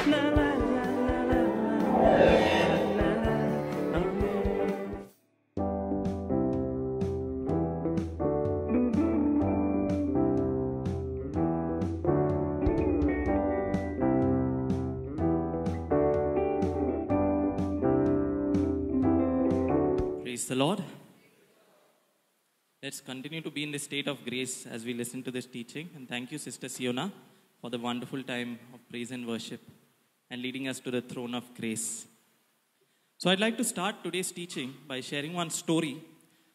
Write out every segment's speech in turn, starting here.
La la la la la la la la. Praise the Lord. Let's continue to be in the state of grace as we listen to this teaching. And thank you, Sister Siona, for the wonderful time of praise and worship and leading us to the throne of grace. So I'd like to start today's teaching by sharing one story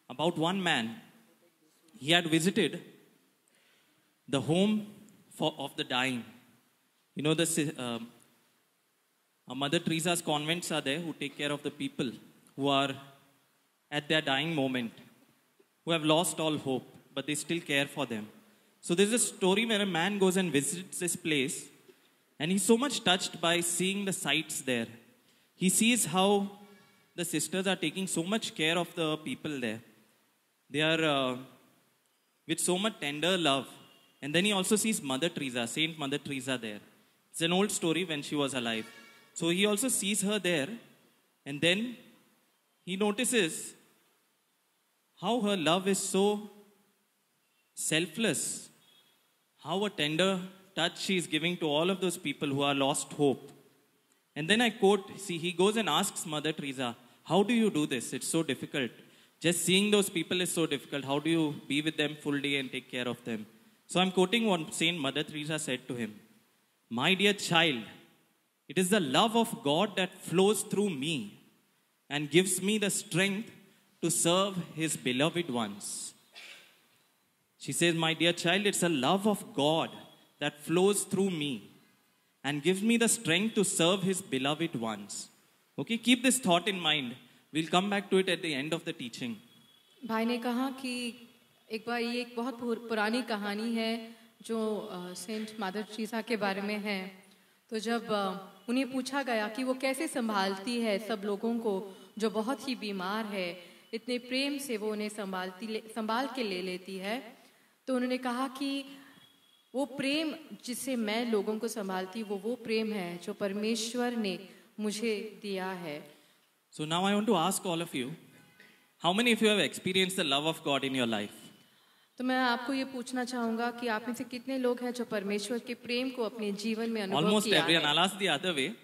about one man. He had visited the home of the dying. You know, Mother Teresa's convents are there who take care of the people who are at their dying moment, who have lost all hope, but they still care for them. So there's a story where a man goes and visits this place, and he's so much touched by seeing the sights there. He sees how the sisters are taking so much care of the people there. They are with so much tender love. And then he also sees Mother Teresa, Saint Mother Teresa there. It's an old story when she was alive. So he also sees her there, and then he notices how her love is so selfless, how a tender touch she is giving to all of those people who are lost hope. And then I quote, he goes and asks Mother Teresa, how do you do this? It's so difficult. Just seeing those people is so difficult. How do you be with them full day and take care of them? So I'm quoting what Saint Mother Teresa said to him. My dear child, it is the love of God that flows through me and gives me the strength to serve his beloved ones. She says, my dear child, it's the love of God that flows through me and gives me the strength to serve his beloved ones. Okay, keep this thought in mind. We'll come back to it at the end of the teaching. भाई ने कहा कि एक बार ये एक बहुत पुरानी कहानी है जो सेंट मदर टेरेसा के बारे में है। तो जब उन्हें पूछा गया कि वो कैसे संभालती है सब लोगों को जो बहुत ही बीमार है, इतने प्रेम से वो उन्हें संभाल के ले लेती है, तो उन्होंने कहा कि वो प्रेम जिससे मैं लोगों को संभालती वो प्रेम है जो परमेश्वर ने मुझे दिया है। So now I want to ask all of you, how many of you have experienced the love of God in your life? तो मैं आपको ये पूछना चाहूँगा कि आप में से कितने लोग हैं जो परमेश्वर के प्रेम को अपने जीवन में अनुभव Almost किया है? everyone. I'll ask the other way.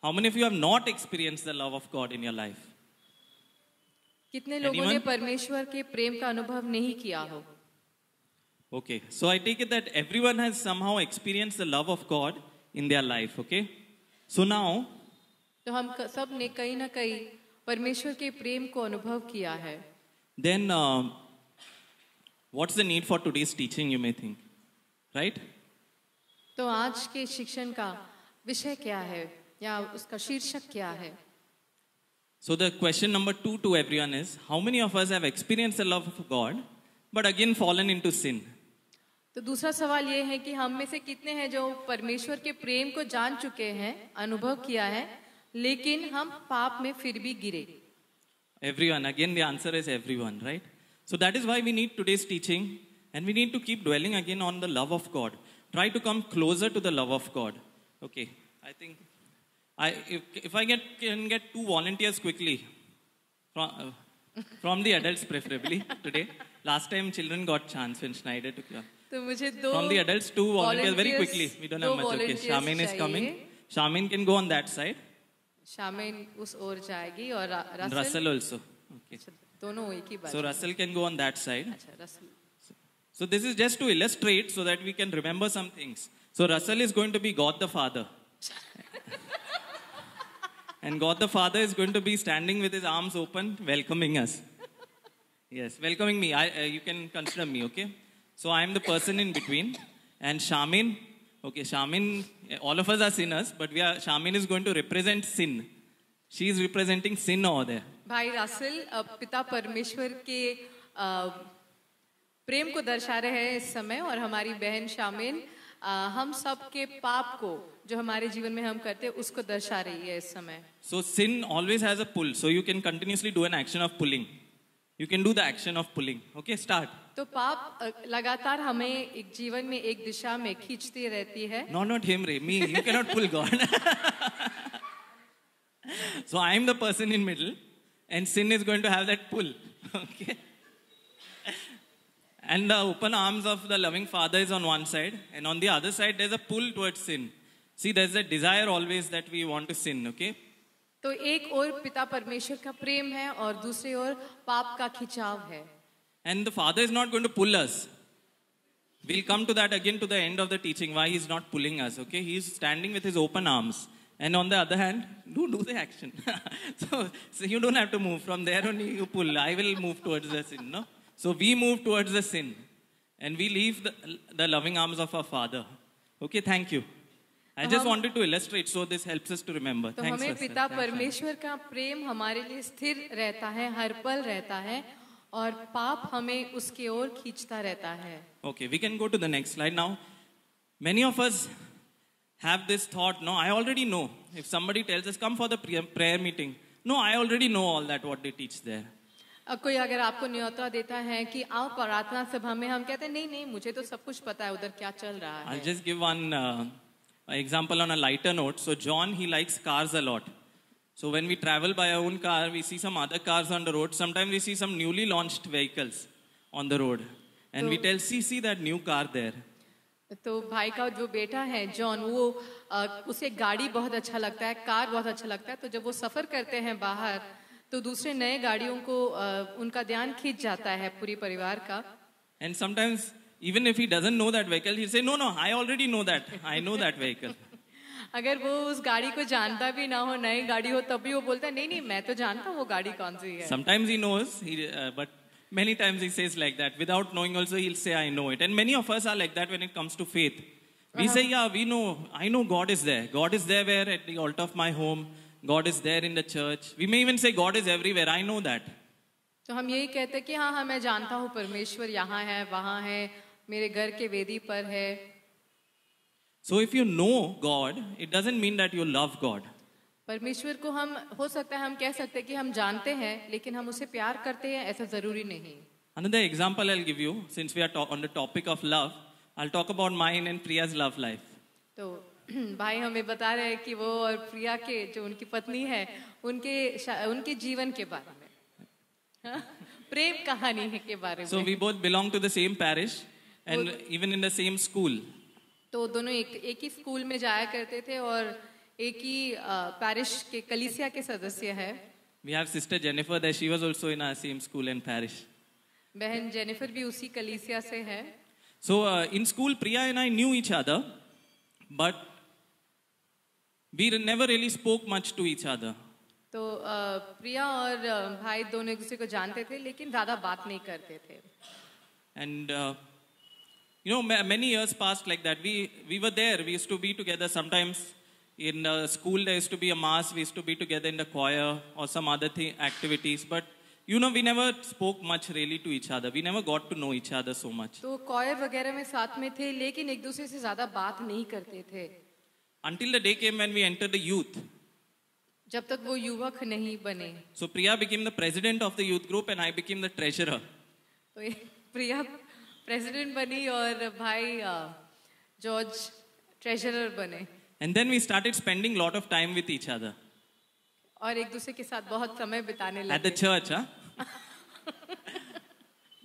How many of you have not experienced the love of God in your life? कितने लोगों ने परमेश्वर के प्रेम का अनुभव नहीं किया हो? Okay, so I take it that everyone has somehow experienced the love of God in their life. Okay, so now तो हम सब ने कहीं ना कहीं परमेश्वर के प्रेम को अनुभव किया है। Then what's the need for today's teaching, you may think, right? तो आज के शिक्षण का विषय क्या है या उसका शीर्षक क्या है? So the question number 2 to everyone is, how many of us have experienced the love of God but again fallen into sin? तो दूसरा सवाल ये है कि हम में से कितने हैं जो परमेश्वर के प्रेम को जान चुके हैं, अनुभव किया है, लेकिन हम पाप में फिर भी गिरे? Everyone. Again the answer is everyone, right? So that is why we need today's teaching, and we need to keep dwelling again on the love of God. Try to come closer to the love of God. Okay, I think if I can get 2 volunteers quickly from the adults preferably today. Last time children got chance when Schneider took you. तो मुझे 2 from the adults 2 volunteers very quickly. We don't have much. Okay, Shamin is coming. Shamin can go on that side. शामिन उस ओर जाएगी और Russell also. Okay. दोनों एक ही बात। So Russell can go on that side. अच्छा, Russell. So this is just to illustrate so that we can remember some things. So Russell is going to be God the Father. And God the Father is going to be standing with his arms open, welcoming us. Yes, welcoming me. You can consider me, okay? So I am the person in between. And Shamin, okay, Shamin, all of us are sinners, but Shamin is going to represent sin. She is representing sin over there. भाई Russell पिता परमेश्वर के प्रेम को दर्शा रहे हैं इस समय, और हमारी बहन शामिन हम सब के पाप को जो हमारे जीवन में हम करते हैं उसको दर्शा रही है इस समय. So sin always has a pull, so you can continuously do an action of pulling. You can do the action of pulling. Okay, start. तो पाप लगातार हमें एक जीवन में एक दिशा में खींचती रहती है. No, not him, Ray. Me. You cannot pull God. So I am the person in middle, and sin is going to have that pull. Okay. And the open arms of the loving Father is on one side, and on the other side there's a pull towards sin. See, there's a desire always that we want to sin. Okay. तो एक ओर पिता परमेश्वर का प्रेम है और दूसरी ओर पाप का खिंचाव है. And the Father is not going to pull us. We'll come to that again to the end of the teaching, why He's not pulling us, okay? He's standing with His open arms. And on the other hand, do the action. so you don't have to move. From there only you pull. I will move towards the sin, no? So we move towards the sin. And we leave the loving arms of our Father. Okay, thank you. I just wanted to illustrate, so this helps us to remember. तो Thanks, हमें Pastor. पिता Thanks, परमेश्वर का प्रेम हमारे लिए स्थिर रहता है, हर पल रहता है, और पाप हमें उसकी ओर खींचता रहता है. Okay, we can go to the next slide now. Many of us have this thought, no, I already know. If somebody tells us, come for the prayer meeting. No, I already know all that, what they teach there. कोई अगर आपको न्योता देता है कि आओ प्रार्थना सभा में, हम कहते हैं नहीं नहीं मुझे तो सब कुछ पता है उधर क्या चल रहा है. I'll just give one example on a lighter note. So John, he likes cars a lot. So when we travel by our own car, we see some other cars on the road. Sometimes we see some newly launched vehicles on the road. And we tell, see that new car there. तो भाई का जो बेटा है John, वो उसे गाड़ी बहुत अच्छा लगता है, कार बहुत अच्छा लगता है. तो जब वो सफर करते हैं बाहर, तो दूसरे नए गाड़ियों को उनका ध्यान खींच जाता है पूरी परिवार का. And sometimes even if he doesn't know that vehicle, he'll say, no, I already know that. I know that vehicle. अगर वो उस गाड़ी को जानता भी ना हो, नई गाड़ी हो, तब भी वो बोलता है नहीं नहीं मैं तो जानता हूँ वो गाड़ी कौन सी है. Sometimes he knows, but many times he says like that. Without knowing also, he'll say, I know it. And many of us are like that when it comes to faith. We say, yeah, we know, I know God is there. God is there where at the altar of my home. God is there in the church. We may even say God is everywhere. I know that. तो हम यही कहते हैं कि हाँ मैं जानता हूँ परमेश्वर यहाँ है, वहाँ है, मेरे घर के वेदी पर है. So if you know God, it doesn't mean that you love God. परमेश्वर को हम हो सकता है हम कह सकते हैं कि हम जानते हैं, लेकिन हम उसे प्यार करते हैं ऐसा जरूरी नहीं. Another example I'll give you, since we are on the topic of love, I'll talk about mine and Priya's love life. तो भाई हमें बता रहे हैं कि वो और प्रिया के जो उनकी पत्नी है उनके जीवन के बारे में, प्रेम कहानी है के बारे में. So we both belong to the same parish and even in the same school. तो दोनों एक ही स्कूल में जाया करते थे और एक ही पैरिश के कलीसिया के सदस्य है. We have sister Jennifer there. She was also in our same school and parish. बहन जेनिफर भी उसी कलीसिया से है. So in school, Priya and I knew each other, but we never really spoke much to each other. तो प्रिया और भाई दोनों एक दूसरे को जानते थे, लेकिन ज्यादा बात नहीं करते थे. And you know, many years passed like that. We were there. We used to be together. Sometimes in school there used to be a mass. We used to be together in the choir or some other activities. But you know, we never spoke much really to each other. We never got to know each other so much. तो choir वगैरह में साथ में थे, लेकिन एक दूसरे से ज्यादा बात नहीं करते थे. Until the day came when we entered the youth. जब तक वो युवक नहीं बने. So Priya became the president of the youth group and I became the treasurer. तो प्रिया प्रेसिडेंट बनी और भाई जॉर्ज ट्रेजरर बने. And then we started spending a lot of time with each other. और एक दूसरे के साथ बहुत समय बिताने लगे. At the church, huh?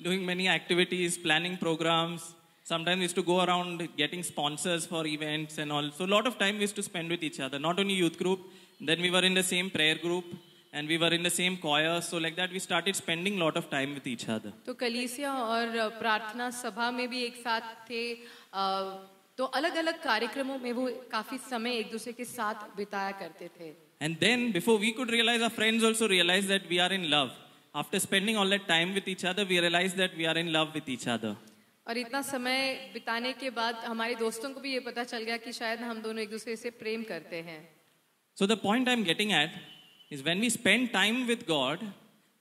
Doing many activities, planning programs. Sometimes we used to go around getting sponsors for events and all. So a lot of time we used to spend with each other. Not only youth group, then we were in the same prayer group and we were in the same choir. So like that we started spending a lot of time with each other. तो कलीसिया और प्रार्थना सभा में भी एक साथ थे. तो अलग-अलग कार्यक्रमों में वो काफी समय एक दूसरे के साथ बिताया करते थे. And then before we could realize, our friends also realized that we are in love. After spending all that time with each other, we realized that we are in love with each other. और इतना समय बिताने के बाद हमारे दोस्तों को भी ये पता चल गया कि शायद हम दोनों एक दूसरे से प्रेम करते हैं. So the point I'm getting at is when we spend time with God,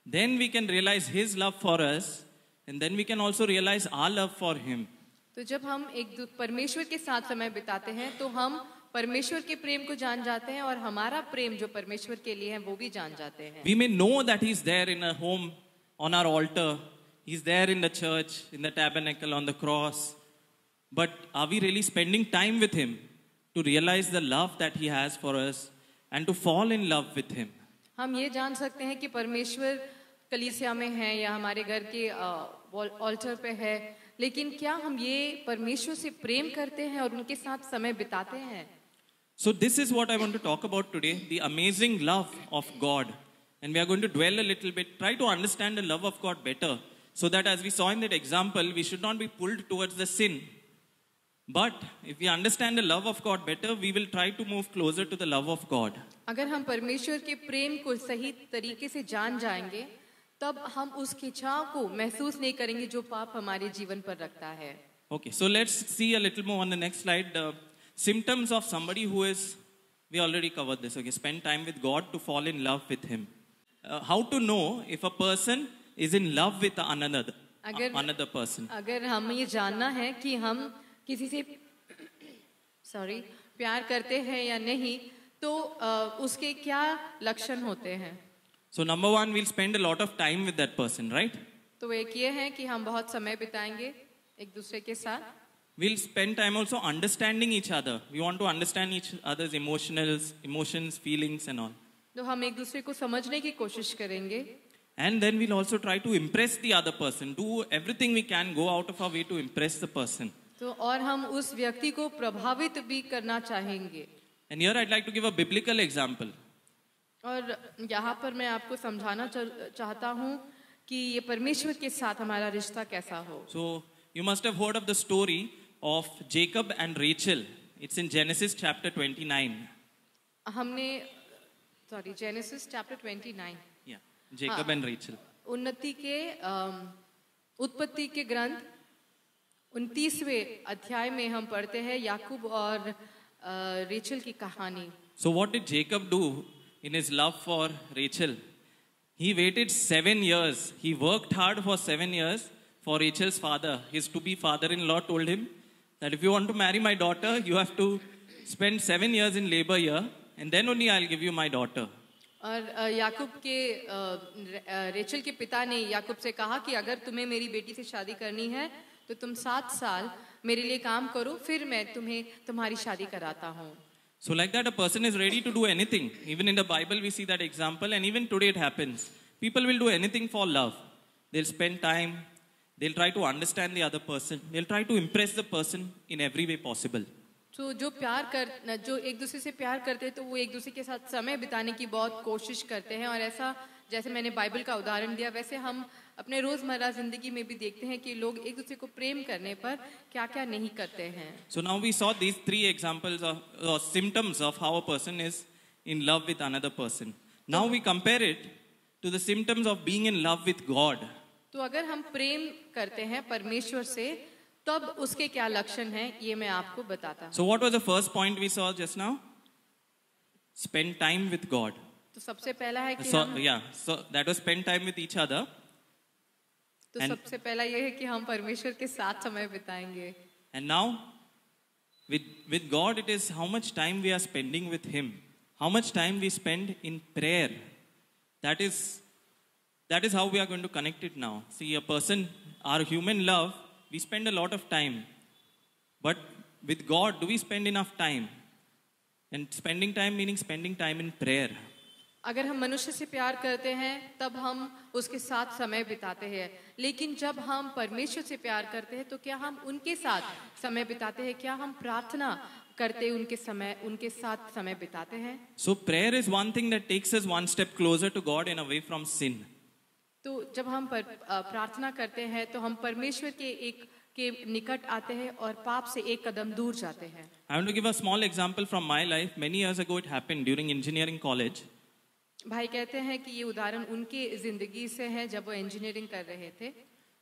then we can realize His love for us and then we can also realize our love for Him. तो जब हम परमेश्वर के साथ समय बिताते हैं तो हम परमेश्वर के प्रेम को जान जाते हैं और हमारा प्रेम जो परमेश्वर के लिए है वो भी जान जाते हैं. We may know that He's there in a home on our altar. He's there in the church, in the tabernacle, on the cross. But are we really spending time with him to realize the love that he has for us and to fall in love with him? हम ये जान सकते हैं कि परमेश्वर कलीसिया में है या हमारे घर के ऑल्टर पे है, लेकिन क्या हम ये परमेश्वर से प्रेम करते हैं और उनके साथ समय बिताते हैं? So this is what I want to talk about today, the amazing love of God. And we are going to dwell a little bit, try to understand the love of God better, so that as we saw in that example, we should not be pulled towards the sin. But if we understand the love of God better, we will try to move closer to the love of God. अगर हम परमेश्वर के प्रेम को सही तरीके से जान जाएंगे, तब हम उस खिंचाव को महसूस नहीं करेंगे जो पाप हमारे जीवन पर रखता है. Okay, so let's see a little more on the next slide. Symptoms of somebody who is, we already covered this, okay, spend time with God to fall in love with him. How to know if a person is in love with another person? अगर हम ये जानना है कि हम किसी से प्यार करते हैं या नहीं, तो उसके क्या लक्षण होते हैं? So number one, we'll spend a lot of time with that person, right? तो एक ये है कि हम बहुत समय बिताएंगे एक दूसरे के साथ. We'll spend time also understanding each other. We want to understand each other's emotions, feelings and all. तो हम एक दूसरे को समझने की कोशिश करेंगे. And then we'll also try to impress the other person. Do everything we can, go out of our way to impress the person. तो और हम उस व्यक्ति को प्रभावित भी करना चाहेंगे. And here I'd like to give a biblical example. और यहाँ पर मैं आपको समझाना चाहता हूँ कि ये परमेश्वर के साथ हमारा रिश्ता कैसा हो. So you must have heard of the story of Jacob and Rachel. It's in Genesis chapter 29. Genesis chapter 29. Yeah, Jacob and Rachel. उन्नति के उत्पत्ति के ग्रंथ 29वें अध्याय में हम पढ़ते हैं याकूब और रेचल की कहानी. So what did Jacob do in his love for Rachel? He waited 7 years. He worked hard for 7 years for Rachel's father. His to-be father-in-law told him that if you want to marry my daughter, you have to spend 7 years in labor here, and then only I'll give you my daughter. और याकूब के Rachel के पिता ने याकूब से कहा कि अगर तुम्हें मेरी बेटी से शादी करनी है तो तुम 7 साल मेरे लिए काम करो, फिर मैं तुम्हें तुम्हारी शादी कराता हूँ. So like that, a person is ready to do anything. Even in the Bible, we see that example, and even today it happens. People will do anything for love. They'll spend time. They'll try to understand the other person. They'll try to impress the person in every way possible. So जो एक दूसरे से प्यार करते हैं तो वो एक दूसरे के साथ समय बिताने की बहुत कोशिश करते हैं. और ऐसा जैसे मैंने बाइबल का उदाहरण दिया, वैसे हम अपने रोजमर्रा जिंदगी में भी देखते हैं कि लोग एक दूसरे को प्रेम करने पर क्या-क्या नहीं करते हैं. So now we saw these 3 examples of symptoms of how a person is in love with another person. Now we compare it to the symptoms of being in love with God. तो अगर हम प्रेम करते हैं परमेश्वर से, तब उसके क्या लक्षण हैं, ये मैं आपको बताता हूँ. So what was the first point we saw just now? Spend time with God. तो सबसे पहला है कि so that was spend time with each other. तो सबसे पहला ये है कि हम परमेश्वर के साथ समय बिताएंगे. And now with God, it is how much time we are spending with him, how much time we spend in prayer. That is how we are going to connect it now. See, a person, our human love, we spend a lot of time. But with God, do we spend enough time? And spending time meaning spending time in prayer. अगर हम मनुष्य से प्यार करते हैं तब हम उसके साथ समय बिताते हैं, लेकिन जब हम परमेश्वर से प्यार करते हैं तो क्या हम उनके साथ समय बिताते हैं? क्या हम प्रार्थना करते उनके साथ समय बिताते हैं? So prayer is one thing that takes us one step closer to God and away from sin. तो जब हम प्रार्थना करते हैं तो हम परमेश्वर के निकट आते हैं और पाप से एक कदम दूर जाते हैं. I want to give a small example from my life. Many years ago it happened during engineering college. भाई कहते हैं कि ये उदाहरण उनके जिंदगी से है जब वो इंजीनियरिंग कर रहे थे.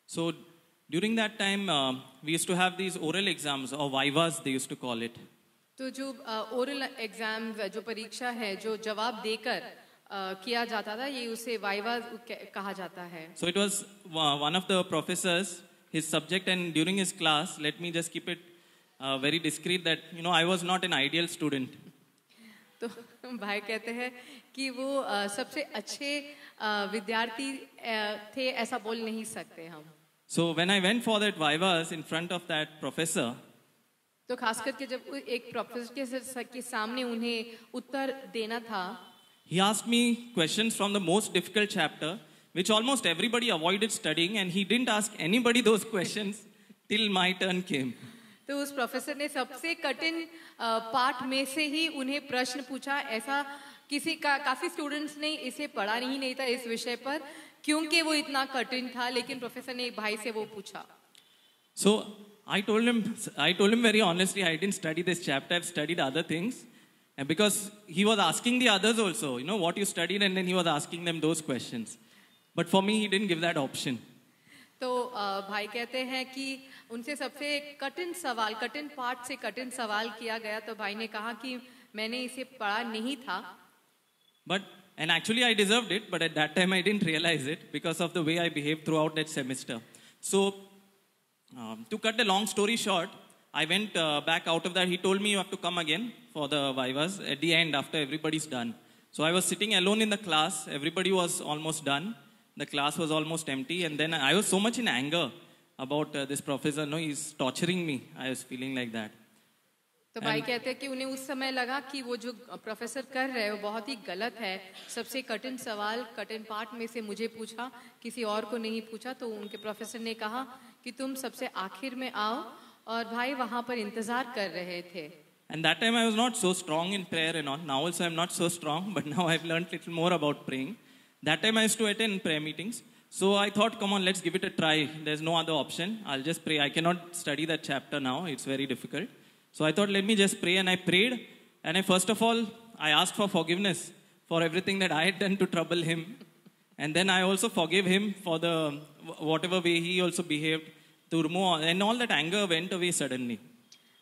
So during that time we used to have these oral exams or vivas they used to call it. तो जो ओरल एग्जाम जो परीक्षा है जो जवाब देकर किया जाता था, ये उसे वाइवा कहा जाता है. So it was one of the professors, his subject, and during his class, let me just keep it very discreet that I was not an ideal student. तो भाई कहते हैं कि वो सबसे अच्छे विद्यार्थी थे, ऐसा बोल नहीं सकते हम। So when I went for that vivas in front of that professor, तो खास करके जब एक प्रोफेसर के सामने उन्हें उत्तर देना था, he asked me questions from the most difficult chapter, which almost everybody avoided studying, and he didn't ask anybody those questions till my turn came. तो उस प्रोफेसर ने सबसे कठिन पाठ में से ही उन्हें प्रश्न पूछा। ऐसा काफी स्टूडेंट्स ने इसे पढ़ा नहीं था इस विषय पर, क्योंकि वो इतना कठिन था, लेकिन प्रोफेसर ने एक भाई से वो पूछा। So I told him very honestly, I didn't study this chapter, I've studied other things. And because he was asking the others also, what you studied, and then he was asking them those questions. But for me, he didn't give that option. तो भाई कहते हैं कि उनसे सबसे कठिन पाठ से कठिन सवाल किया गया, तो भाई ने कहा कि मैंने इसे पढ़ा नहीं था। And actually I deserved it, but at that time I didn't realize it because of the way I behaved throughout that semester. So to cut the long story short, I went back out of that. He told me you have to come again for the vivas at the end after everybody's done. So I was sitting alone in the class. Everybody was almost done. The class was almost empty. And then I was so much in anger about this professor. No, he's torturing me. I was feeling like that. तो भाई कहते हैं कि उन्हें उस समय लगा कि वो जो प्रोफेसर कर रहे हैं वो बहुत ही गलत है। सबसे कठिन सवाल कठिन पाठ में से मुझे पूछा, किसी और को नहीं पूछा। तो उनके प्रोफेसर ने कहा कि तुम सबसे आखिर में आओ, और भाई वहां पर इंतजार कर रहे थे। And that time I was not so strong in prayer and all. Now also I'm not so strong, but now I've learned little more about praying. That time I used to attend prayer meetings. So I thought, come on, let's give it a try. There's no other option. I'll just pray. I cannot study that chapter now. It's very difficult. So I thought, let me just pray. And I prayed. And first of all, I asked for forgiveness for everything that I had done to trouble him. And then I also forgave him for the whatever way he also behaved to remove. And all that anger went away suddenly.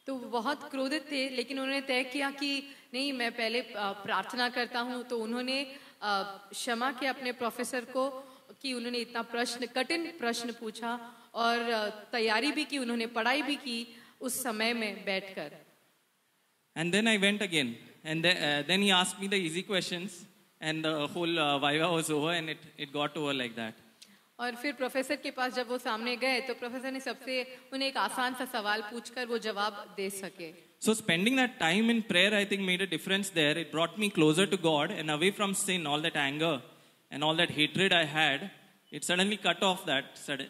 तो बहुत क्रोधित थे, लेकिन उन्होंने तय किया कि नहीं, मैं पहले प्रार्थना करता हूँ। तो उन्होंने क्षमा किया अपने प्रोफेसर को कि उन्होंने इतना कठिन प्रश्न पूछा, और तैयारी भी की, उन्होंने पढ़ाई भी की उस समय में बैठकर। And then I went again, and then he asked me the easy questions, and the whole viva was over, and it got over like that. और फिर प्रोफेसर के पास जब वो सामने गए, तो प्रोफेसर ने उन्हें एक आसान सा सवाल पूछकर वो जवाब दे सके। So spending that time in prayer, I think, made a difference there. It brought me closer to God and away from sin. All that anger and all that hatred I had, it suddenly cut off that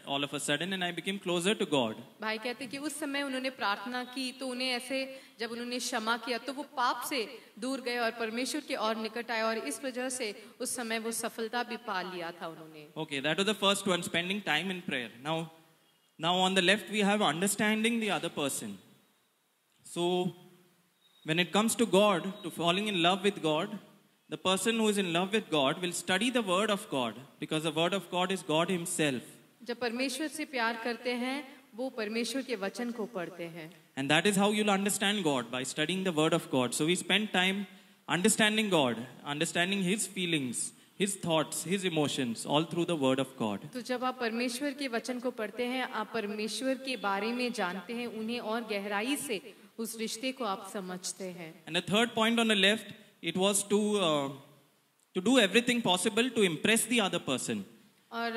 all of a sudden, and I became closer to God. भाई कहते कि उस समय उन्होंने प्रार्थना की, तो उन्हें ऐसे जब उन्होंने क्षमा किया तो वो पाप से दूर गए और परमेश्वर के और निकट आए, और इस वजह से उस समय वो सफलता भी पा लिया था उन्होंने। Okay, that was the first one, spending time in prayer. Now on the left we have understanding the other person. So when it comes to God, to falling in love with God, the person who is in love with God will study the word of God, because the word of God is God himself. जब परमेश्वर से प्यार करते हैं, वो परमेश्वर के वचन को पढ़ते हैं। And that is how you'll understand God, by studying the word of God. So we spend time understanding God, understanding his feelings, his thoughts, his emotions, all through the word of God. तो जब आप परमेश्वर के वचन को पढ़ते हैं, आप परमेश्वर के बारे में जानते हैं, उन्हें और गहराई से उस रिश्ते को आप समझते हैं। And the third point on the left, it was to do everything possible to impress the other person. और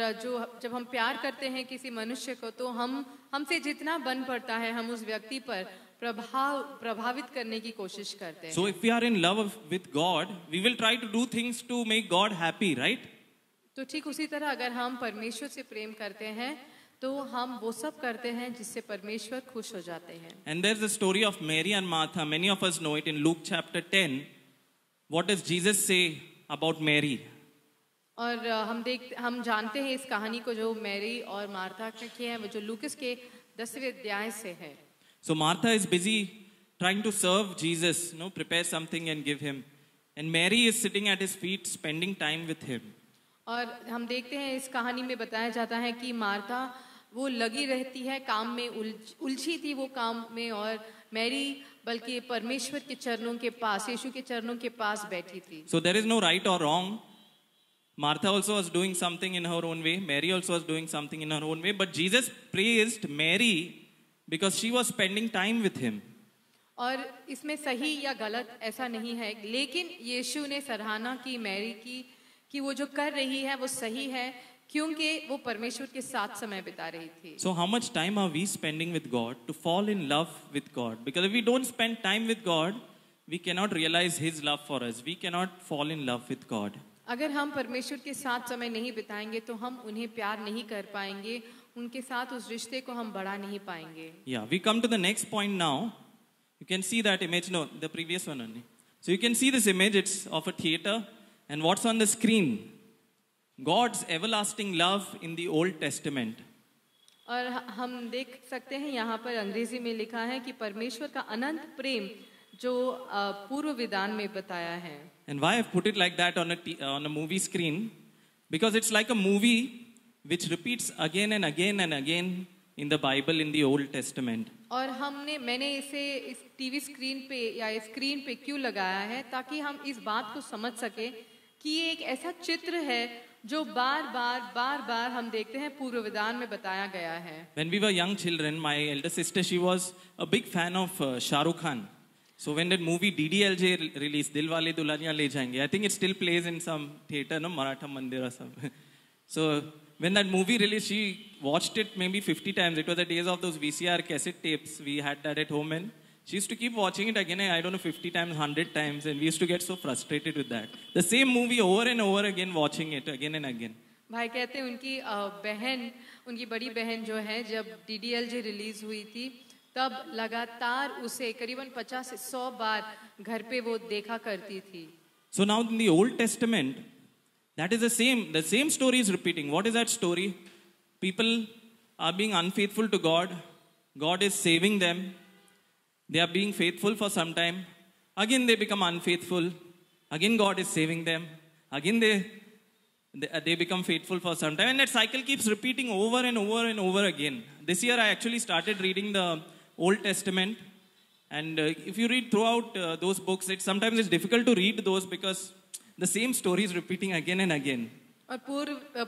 जब हम प्यार करते हैं किसी मनुष्य को, तो हमसे जितना बन पड़ता है, हम उस व्यक्ति पर प्रभावित करने की कोशिश करते हैं। So if we are in love with God, we will try to do things to make God happy, right? तो ठीक उसी तरह अगर हम परमेश्वर से प्रेम करते हैं, तो हम वो सब करते हैं जिससे परमेश्वर खुश हो जाते हैं। And there's the story of Mary and Martha. Many of us know it in Luke chapter 10. What does Jesus say about Mary? और हम जानते हैं इस कहानी को, जो मैरी और मार्था की है, वो जो लूकस के 10वें अध्याय से है। So Martha is busy trying to serve Jesus, prepare something and give him. And Mary is sitting at his feet, spending time with him. और हम देखते हैं इस कहानी में बताया जाता है कि मार्था वो लगी रहती है काम में, उलझी थी वो काम में, और मैरी बल्कि परमेश्वर के चरणों के पास, यीशु के चरणों के पास बैठी थी। So there is no right or wrong. Martha also was doing something in her own way. Mary also was doing something in her own way. But Jesus praised Mary because she was spending time with him. और इसमें सही या गलत ऐसा नहीं है, लेकिन यीशु ने सराहना की मैरी की कि वो जो कर रही है वो सही है, क्योंकि वो परमेश्वर के साथ समय बिता रही थी. So how much time are we spending with God to fall in love with God? Because if we don't spend time with God, we cannot realize His love for us. We cannot fall in love with God. अगर हम परमेश्वर के साथ समय नहीं बिताएंगे तो हम उन्हें प्यार नहीं कर पाएंगे, उनके साथ उस रिश्ते को हम बढ़ा नहीं पाएंगे. Yeah, we come to the next point now. You can see that image. No, the previous one only. So you can see this image. It's of a theater. And what's on the screen? God's everlasting love in the Old Testament. और हम देख सकते हैं यहाँ पर अंग्रेजी में लिखा है कि परमेश्वर का अनंत प्रेम जो पूर्व विधान में बताया है. And why I've put it like that on a movie screen? Because it's like a movie which repeats again and again and again in the Bible in the Old Testament. और मैंने इसे इस टीवी स्क्रीन पे या screen पे क्यों लगाया है, ताकि हम इस बात को समझ सके कि ये एक ऐसा चित्र है जो बार बार हम देखते हैं पूर्व विधान में बताया गया है. When we were young children, my elder sister, she was a big fan of Shah Rukh Khan. So when that movie DDLJ released, Dilwale Dulhaniya Le Jayenge, I think it still plays in some theater, no, Maratha Mandir or something. So when that movie released, she watched it maybe 50 times. It was the days of those VCR cassette tapes. We had that at home, and she used to keep watching it again, I don't know, 50 times, 100 times, and we used to get so frustrated with that. The same movie over and over again, watching it again and again. भाई कहते हैं उनकी बहन, उनकी बड़ी बहन जो है, जब DDLJ रिलीज हुई थी तब लगातार उसे करीबन 50 से 100 बार घर पे वो देखा करती थी. So now in the Old Testament, that is the same story is repeating. What is that story? People are being unfaithful to God. God is saving them. They are being faithful for some time. Again they become unfaithful. Again God is saving them. Again they become faithful for some time. And that cycle keeps repeating over and over and over again. This year I actually started reading the Old Testament. And if you read throughout those books, sometimes it's difficult to read those because the same story is repeating again and again. और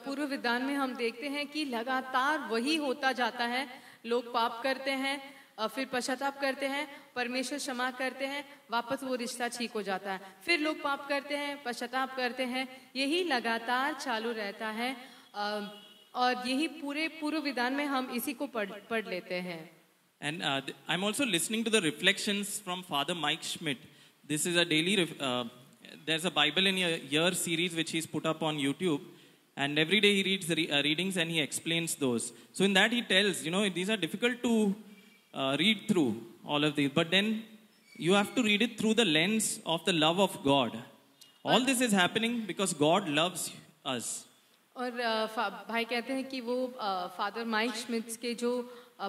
पूर्व विधान में हम देखते हैं कि लगातार वही होता जाता है. लोग पाप करते हैं, फिर पश्चाताप करते हैं, परमेश्वर क्षमा करते हैं, वापस वो रिश्ता ठीक हो जाता है. फिर लोग पाप करते हैं, पश्चाताप करते हैं, यही लगातार चालू रहता है. और यही पूरे पूर्व विधान में हम इसी को पढ़ लेते हैं. And I'm also listening to the reflections from Father Mike Schmidt. This is a daily, there's a Bible in a Year series which he's put up on YouTube. And every day he reads the readings and he explains those. So in that he tells, these are difficult to read through all of these. But then you have to read it through the lens of the love of God. All this is happening because God loves us. और भाई कहते हैं कि वो father mic श्मिट्स के जो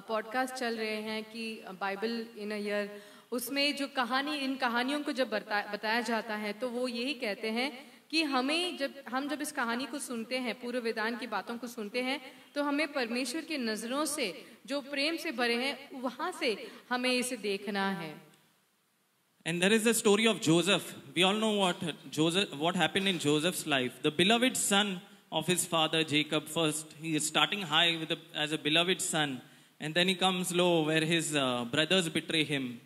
podcast चल रहे हैं कि बाइबल इन अ ईयर, उसमें जो इन कहानियों को जब बताया जाता है तो वो यही कहते हैं कि हम जब इस कहानी को सुनते हैं, पूर्व वेदान की बातों को सुनते हैं, तो हमें परमेश्वर की नजरों से जो प्रेम से भरे हैं वहां से हमें इसे देखना है. And there is the story of Joseph. We all know what happened in Joseph's life. The beloved son of his father Jacob, first he is starting high as a beloved son, and then he comes low where his brothers betray him,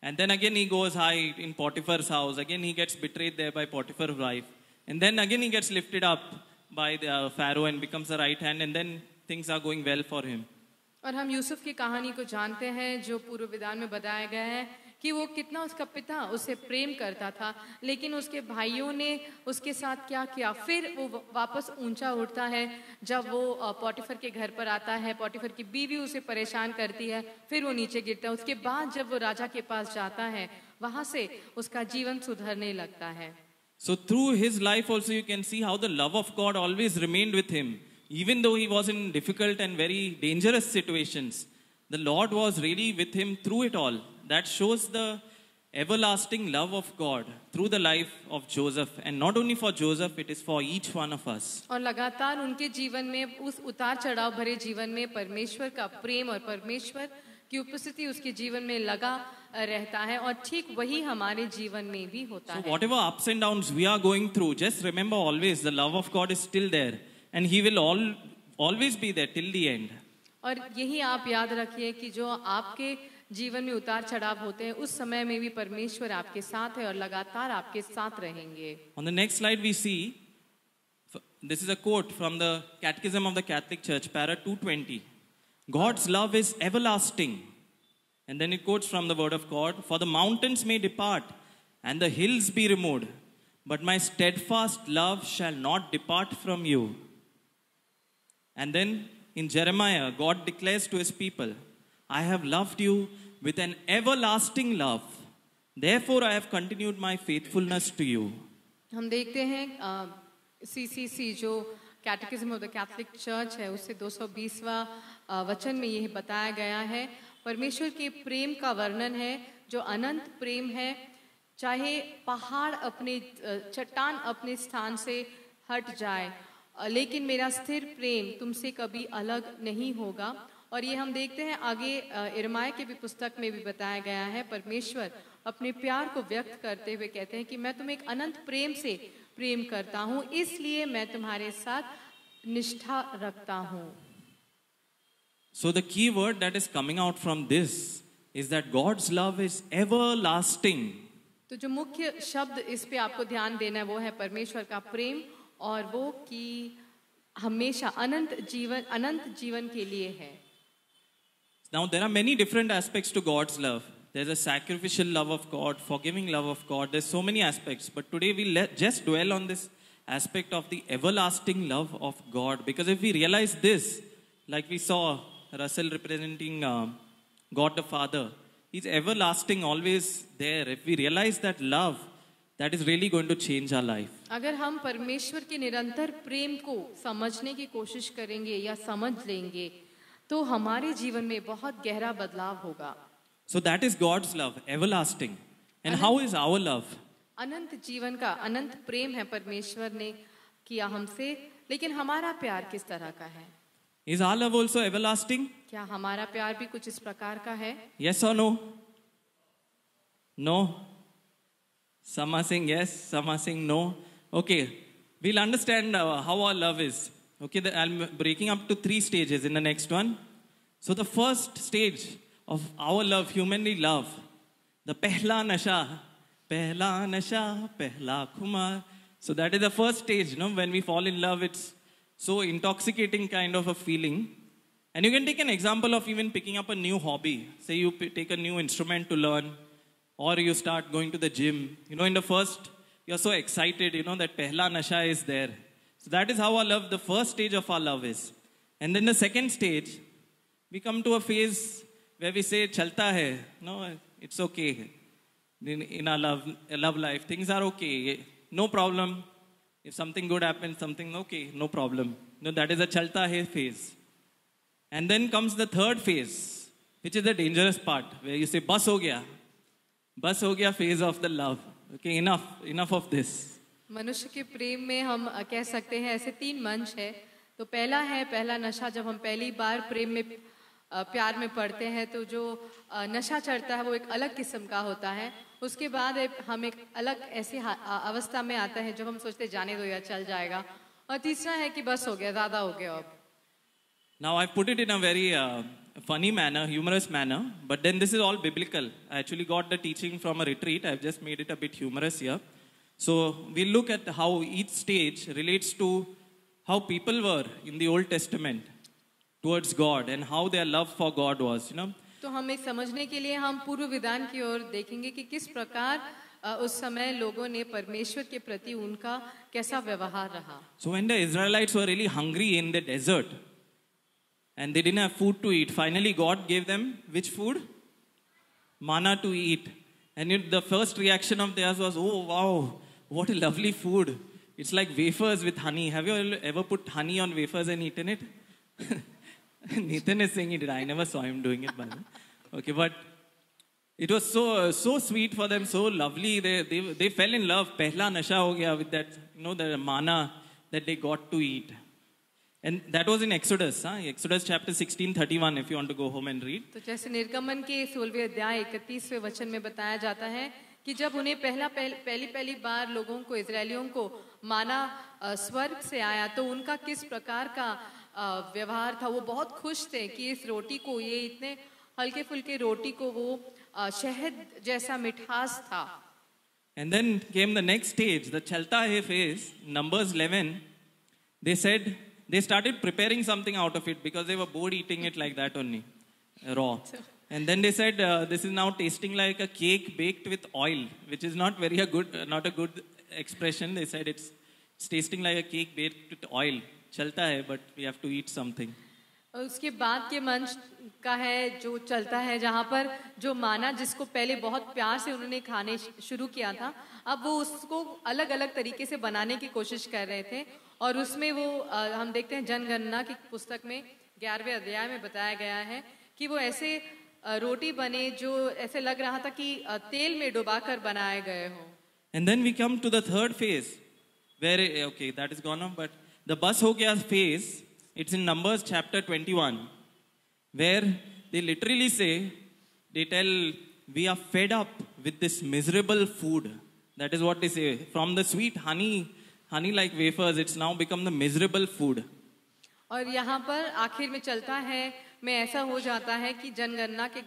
and then again he goes high in Potiphar's house. Again he gets betrayed there by Potiphar's wife, and then again he gets lifted up by the Pharaoh and becomes the right hand, and then things are going well for him. और हम यूसुफ की कहानी को जानते हैं जो पूर्व विधान में बताया गया है कि वो कितना उसका पिता उसे प्रेम करता था, लेकिन उसके भाइयों ने उसके साथ क्या किया. फिर वो वापस ऊंचा उठता है जब वो पोटिफर के घर पर आता है. पोटिफर की बीवी उसे परेशान करती है, फिर वो नीचे गिरता है. उसके बाद जब वो राजा के पास जाता है, वहां से उसका जीवन सुधरने लगता है. So through his life also you can see how the love of God always remained with him. Even though he was in difficult and very dangerous situations, the Lord was really with him through it all. That shows the everlasting love of God through the life of Joseph. And not only for Joseph, it is for each one of us. और लगातार उनके जीवन में, उस उतार चढ़ाव भरे जीवन में परमेश्वर का प्रेम और परमेश्वर की उपस्थिति उसके जीवन में लगा रहता है, और ठीक वही हमारे जीवन में भी होता है. So whatever ups and downs we are going through, just remember always the love of God is still there. And he will always be there till the end. और यही आप याद रखिए कि जो आपके जीवन में उतार चढ़ाव होते हैं, उस समय में भी परमेश्वर आपके साथ है और लगातार आपके साथ रहेंगे। On the next slide, we see this is a quote from the Catechism of the Catholic Church, para 220. God's love is everlasting. And then it quotes from the Word of God, for the mountains may depart and the hills be removed, but my steadfast love shall not depart from you. And then in Jeremiah, God declares to his people, I have loved you with an everlasting love. Therefore, I have continued my faithfulness to you. हम देखते हैं CCC जो कैटेकिज्म of the Catholic church है, उससे 220वां वचन में यह बताया गया है, परमेश्वर के प्रेम का वर्णन है जो अनंत प्रेम है। चाहे पहाड़ अपने चट्टान अपने स्थान से हट जाए, लेकिन मेरा स्थिर प्रेम तुमसे कभी अलग नहीं होगा। और ये हम देखते हैं आगे यिर्मयाह की भी पुस्तक में भी बताया गया है, परमेश्वर अपने प्यार को व्यक्त करते हुए कहते हैं कि मैं तुम्हें एक अनंत प्रेम से प्रेम करता हूँ, इसलिए मैं तुम्हारे साथ निष्ठा रखता हूँ। So the key word that is coming out from this is that God's love is everlasting. तो जो मुख्य शब्द इस पे आपको ध्यान देना है वो है परमेश्वर का प्रेम, और वो कि हमेशा अनंत जीवन के लिए है। Now there are many different aspects to God's love. There's a sacrificial love of God, forgiving love of God. There's so many aspects. But today we'll just dwell on this aspect of the everlasting love of God. Because if we realize this, like we saw Russell representing God the Father, He's everlasting, always there. If we realize that love, that is really going to change our life. अगर हम परमेश्वर के निरंतर प्रेम को समझने की कोशिश करेंगे या समझ लेंगे, तो हमारे जीवन में बहुत गहरा बदलाव होगा। So that is God's love, everlasting. And how is our love? अनंत जीवन का अनंत प्रेम है परमेश्वर ने किया हमसे, लेकिन हमारा प्यार किस तरह का है? Is our love also everlasting? क्या हमारा प्यार भी कुछ इस प्रकार का है? Yes or no? No? Some are saying yes, some are saying no. Okay, we'll understand how our love is. Okay, I'm breaking up to 3 stages in the next one. So the first stage of our love, humanly love, the pehla nasha, pehla khumar. So that is the first stage, when we fall in love, it's so intoxicating kind of a feeling. And you can take an example of even picking up a new hobby. Say you take a new instrument to learn, or you start going to the gym. In the first, you're so excited, that pehla nasha is there. So that is how our love, the first stage of our love is. And then the second stage, we come to a phase where we say, chalta hai, no, it's okay. In our love life, things are okay, no problem. If something good happens, something okay, no problem. That is a chalta hai phase. And then comes the third phase, which is the dangerous part, where you say, bas ho gaya phase of the love. Okay, enough of this. मनुष्य के प्रेम में हम कह सकते हैं ऐसे 3 मंच है। तो पहला नशा, जब हम पहली बार प्रेम में प्यार में पड़ते हैं तो जो नशा चढ़ता है वो एक अलग किस्म का होता है। उसके बाद हम एक अलग ऐसी अवस्था में आता है जब हम सोचते जाने दो या चल जाएगा, और तीसरा है कि बस हो गया, ज़्यादा हो गया अब। Now I put it in a very funny manner, humorous manner, but then this is all biblical. I actually got the teaching from a retreat. I've just made it a bit humorous here. So we'll look at how each stage relates to how people were in the Old Testament towards God and how their love for God was, तो हमें समझने के लिए हम पूर्व विधान की ओर देखेंगे कि किस प्रकार उस समय लोगों ने परमेश्वर के प्रति उनका कैसा व्यवहार रहा। So when the Israelites were really hungry in the desert and they didn't have food to eat, finally God gave them which food? Manna to eat. And the first reaction of theirs was, oh wow, what a lovely food. It's like wafers with honey. Have you ever put honey on wafers and eaten it? Nathan is saying he did. I never saw him doing it, by the way. Okay, but it was so sweet for them, so lovely. They fell in love. Pehla nasha ho gaya with that, the manna that they got to eat. And that was in Exodus, Exodus chapter 16:31, if you want to go home and read. तो जैसे निर्गमन के 16वें अध्याय 31वें वचन में बताया जाता है कि जब उन्हें पहली बार लोगों को, इजरायलियों को माना स्वर्ग से आया तो उनका किस प्रकार का व्यवहार था। वो बहुत खुश थे कि इस रोटी को ये इतने हल्के फुल्के रोटी को वो शहद जैसा मिठास था। And then came the next stage, the Chalta Hai phase, Numbers 11. They said they started preparing something out of it because they were bored eating it like that only, raw. And then they said this is now tasting like a cake baked with oil, which is not not a good expression. They said it's tasting like a cake baked with oil. Chalta hai, but we have to eat something. उसके बाद के मंच का है जो चलता है, जहाँ पर जो माना जिसको पहले बहुत प्यार से उन्होंने खाने शुरू किया था, अब वो उसको अलग अलग तरीके से बनाने की कोशिश कर रहे थे। और उसमें वो हम देखते हैं जनगणना की पुस्तक में 11वें अध्याय में बताया गया है कि वो ऐसे रोटी बने जो ऐसे लग रहा था कि तेल में डुबाकर बनाए गए हो। And then we come to the third phase, where okay, that is gone on, but the bus ho gaya phase. It's in Numbers chapter 21, where they literally say, they tell, we are fed up with this miserable food. That is what they say. From the sweet honey like wafers, it's now become the miserable food. और यहाँ पर आखिर में चलता है में ऐसा हो जाता है कि जनगणना के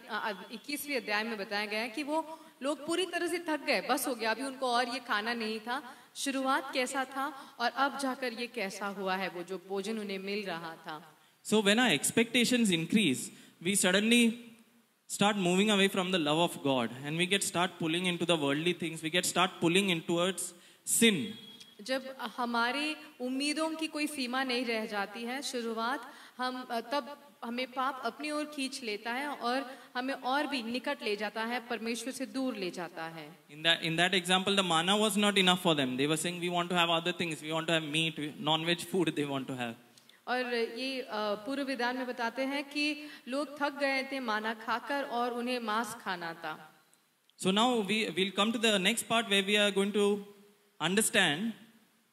21वें अध्याय में बताया गया है कि वो लोग पूरी तरह से थक गए, बस हो गया, अभी उनको और ये खाना नहीं था। शुरुआत कैसा था और अब जाकर ये कैसा हुआ है, वो जो भोजन उन्हें मिल रहा था। So when our expectations increase, we suddenly start moving away from the love of God, and we start pulling into the worldly things. We start pulling in towards sin. जब हमारी उम्मीदों की कोई सीमा नहीं रह जाती है शुरुआत, हम तब हमें पाप अपनी ओर खींच लेता है और हमें और भी निकट ले जाता है, परमेश्वर से दूर ले जाता है। In that example, the manna was not enough for them. They were saying, we want to have other things. We want to have meat, non-veg food they want to have. और ये पूर्व विधान में बताते हैं कि लोग थक गए थे माना खाकर और उन्हें मांस खाना था। So now we'll come to the next part where we are going to understand